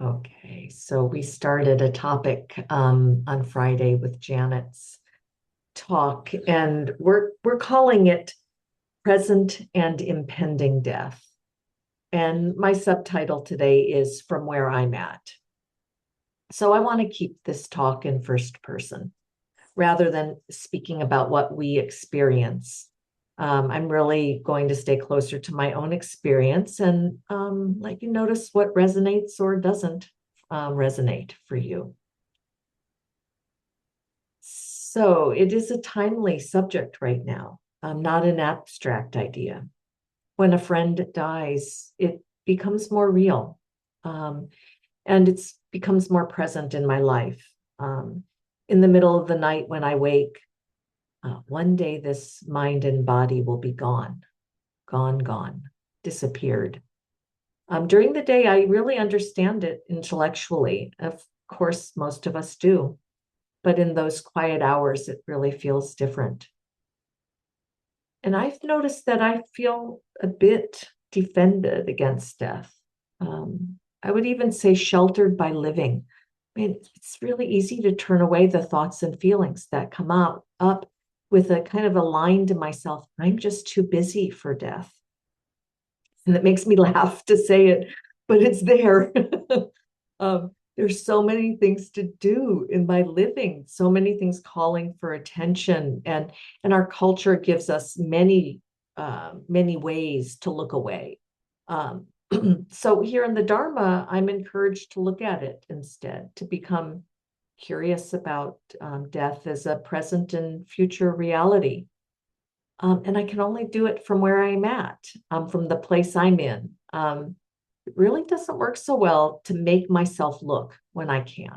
Okay, so we started a topic on Friday with Janet's talk, and we're calling it Present and Impending Death. And my subtitle today is From Where I'm At. So I want to keep this talk in first person rather than speaking about what we experience. I'm really going to stay closer to my own experience and let you notice what resonates or doesn't resonate for you. So it is a timely subject right now, not an abstract idea. When a friend dies, it becomes more real, and it becomes more present in my life. In the middle of the night when I wake, one day this mind and body will be gone, gone, disappeared. During the day, I really understand it intellectually. Of course, most of us do. But in those quiet hours, it really feels different. And I've noticed that I feel a bit defended against death. I would even say sheltered by living. I mean, it's really easy to turn away the thoughts and feelings that come up with a kind of a line to myself, I'm just too busy for death. And it makes me laugh to say it, but it's there. There's so many things to do in my living, so many things calling for attention, and our culture gives us many ways to look away. Um, so here in the Dharma, I'm encouraged to look at it instead, to become curious about death as a present and future reality. And I can only do it from where I'm at, from the place I'm in. It really doesn't work so well to make myself look when I can't.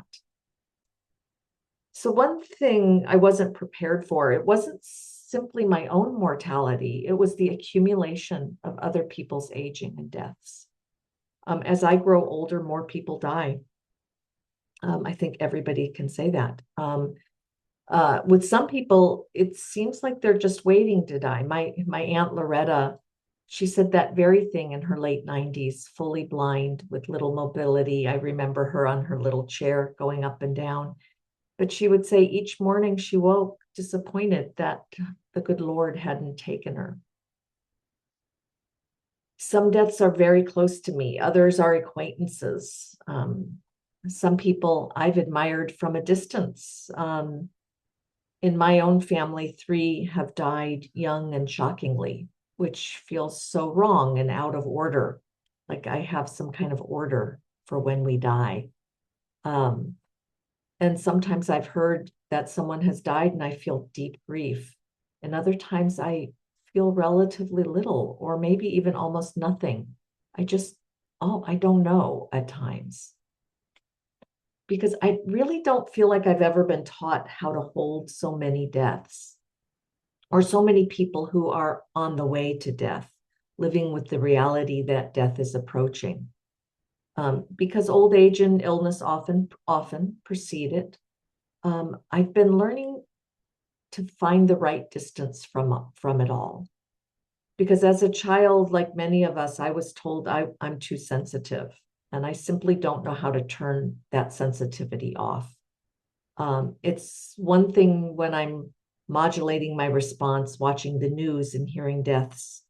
So, one thing I wasn't prepared for, it wasn't simply my own mortality, it was the accumulation of other people's aging and deaths. As I grow older, more people die. I think everybody can say that. With some people, it seems like they're just waiting to die. My Aunt Loretta, she said that very thing in her late 90s, fully blind with little mobility. I remember her on her little chair going up and down. But she would say each morning she woke disappointed that the good Lord hadn't taken her. Some deaths are very close to me, others are acquaintances. Some people I've admired from a distance. In my own family, three have died young and shockingly, which feels so wrong and out of order. Like I have some kind of order for when we die. Um, and sometimes I've heard that someone has died and I feel deep grief. And other times I feel relatively little or maybe even almost nothing. I just, oh, I don't know at times because I really don't feel like I've ever been taught how to hold so many deaths or so many people who are on the way to death, living with the reality that death is approaching. Because old age and illness often precede it. I've been learning to find the right distance from it all. Because as a child, like many of us, I was told I'm too sensitive, and I simply don't know how to turn that sensitivity off. It's one thing when I'm modulating my response, watching the news and hearing deaths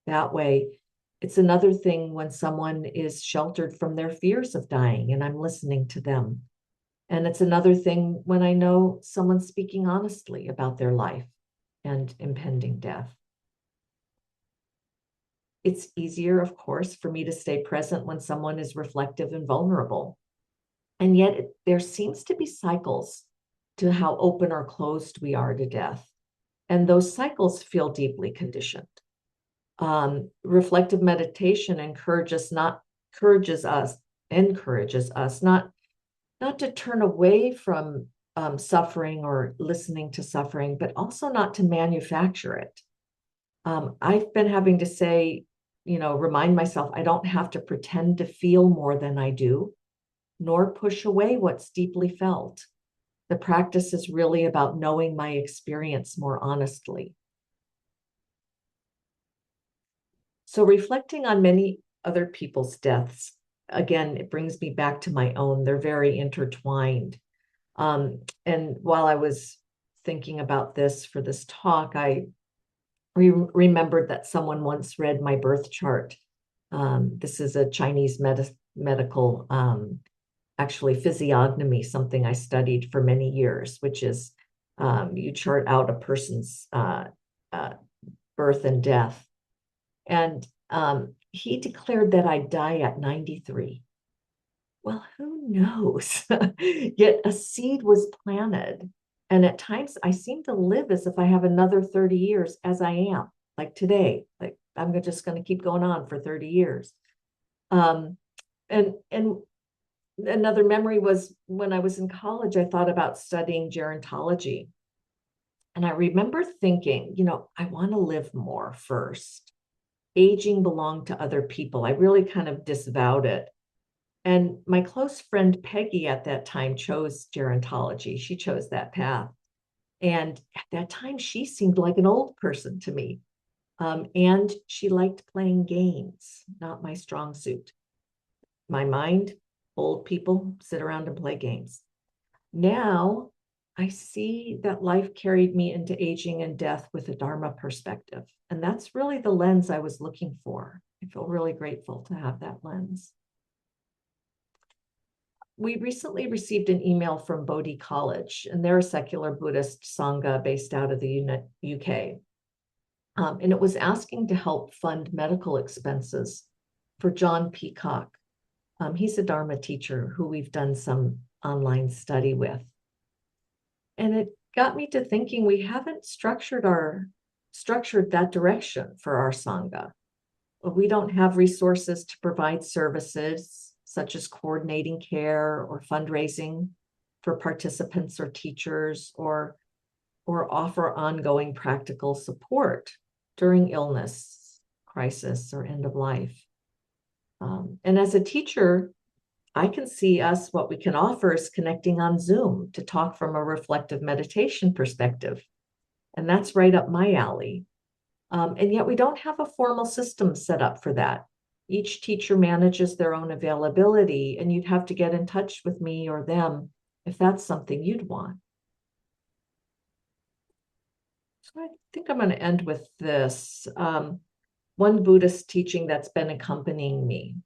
that way. It's another thing when someone is sheltered from their fears of dying and I'm listening to them. And it's another thing when I know someone's speaking honestly about their life and impending death. It's easier, of course, for me to stay present when someone is reflective and vulnerable. And yet there seems to be cycles to how open or closed we are to death. And those cycles feel deeply conditioned. Reflective meditation encourages us not to turn away from suffering or listening to suffering, but also not to manufacture it. I've been having to say, remind myself I don't have to pretend to feel more than I do, nor push away what's deeply felt. The practice is really about knowing my experience more honestly. So, reflecting on many other people's deaths, again, it brings me back to my own. They're very intertwined. And while I was thinking about this for this talk, I remembered that someone once read my birth chart. This is a Chinese medical, actually physiognomy, something I studied for many years, which is you chart out a person's uh, birth and death. And he declared that I'd die at 93. Well, who knows? Yet a seed was planted. And at times I seem to live as if I have another 30 years as I am, like today. Like I'm just going to keep going on for 30 years. Um, and another memory was when I was in college, I thought about studying gerontology. And I remember thinking, I want to live more first. Aging belonged to other people. I really kind of disavowed it. And my close friend Peggy at that time chose gerontology. She chose that path. And at that time, she seemed like an old person to me. And she liked playing games, not my strong suit. My mind, old people sit around and play games. Now I see that life carried me into aging and death with a Dharma perspective. And that's really the lens I was looking for. I feel really grateful to have that lens. We recently received an email from Bodhi College, and they're a secular Buddhist sangha based out of the UK. And it was asking to help fund medical expenses for John Peacock. He's a Dharma teacher who we've done some online study with. And it got me to thinking we haven't structured that direction for our sangha. We don't have resources to provide services such as coordinating care or fundraising for participants or teachers, or offer ongoing practical support during illness, crisis, or end of life. And as a teacher, I can see us, what we can offer is connecting on Zoom to talk from a reflective meditation perspective. And that's right up my alley. And yet we don't have a formal system set up for that. Each teacher manages their own availability, and you'd have to get in touch with me or them if that's something you'd want. So I think I'm going to end with this. One Buddhist teaching that's been accompanying me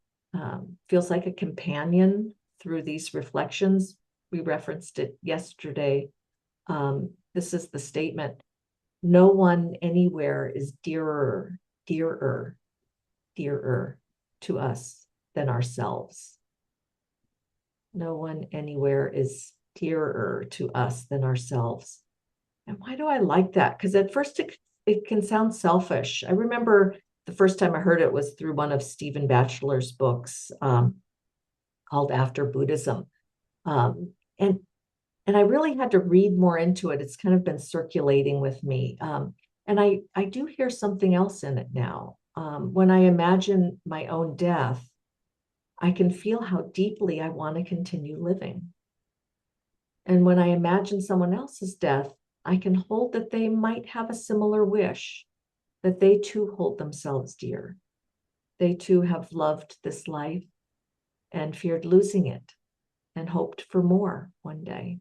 feels like a companion through these reflections. We referenced it yesterday. This is the statement: no one anywhere is dearer to us than ourselves. No one anywhere is dearer to us than ourselves. And why do I like that? Because at first it can sound selfish. I remember the first time I heard it was through one of Stephen Batchelor's books called After Buddhism. And I really had to read more into it. It's kind of been circulating with me. And I do hear something else in it now. When I imagine my own death, I can feel how deeply I want to continue living. And when I imagine someone else's death, I can hold that they might have a similar wish, that they too hold themselves dear. They too have loved this life and feared losing it and hoped for more one day.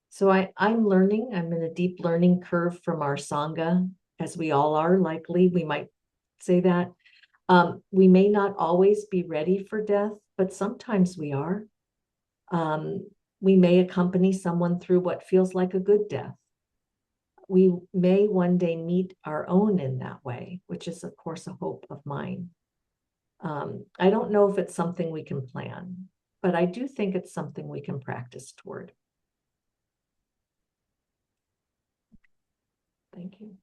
So I'm learning. I'm in a deep learning curve from our sangha, as we all are, likely. We might say that. We may not always be ready for death, but sometimes we are. We may accompany someone through what feels like a good death. We may one day meet our own in that way, which is, of course, a hope of mine. I don't know if it's something we can plan, but I do think it's something we can practice toward. Thank you.